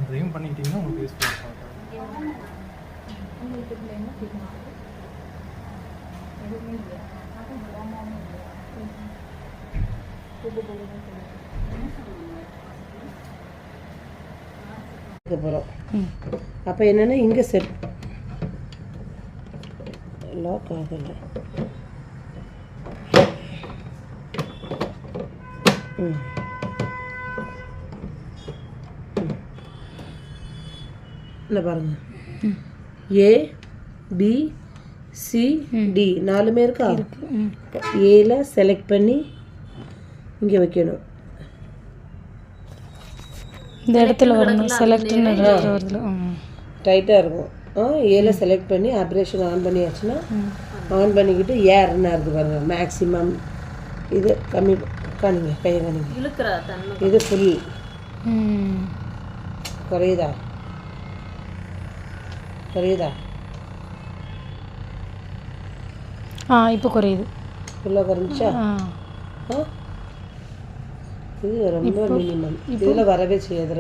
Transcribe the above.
அதையும் பண்ணிக்கிட்டிங்கன்னா உங்களுக்கு யூஸ்ஃபுல்லாக இருக்கும். போகிறோம். அப்போ என்னென்னா இங்கே செட் லாக் ஆகலை. இல்லை பாருங்கள், ஏ பி சி டி 4 இருக்கா? ஏல செலக்ட் பண்ணி இங்கே வைக்கணும். இந்த இடத்துல வரணும், செலக்ட்னு வருதுல டைட்டாக இருக்கும். ஏல செலக்ட் பண்ணி ஆப்ரேஷன் ஆன் பண்ணியாச்சுன்னா ஆன் பண்ணிக்கிட்டு ஏர்னா இருக்குது பாருங்கள். மேக்ஸிமம் இது கம்மி காணிங்க, கையை காணிங்க. இது ஃபுல் குறையுதா குறையுதா? இப்போ குறையுது. ஃபுல்லாக குறைஞ்சா? இது ரொம்ப மினிமம். இதில் வரவே செய்யாது.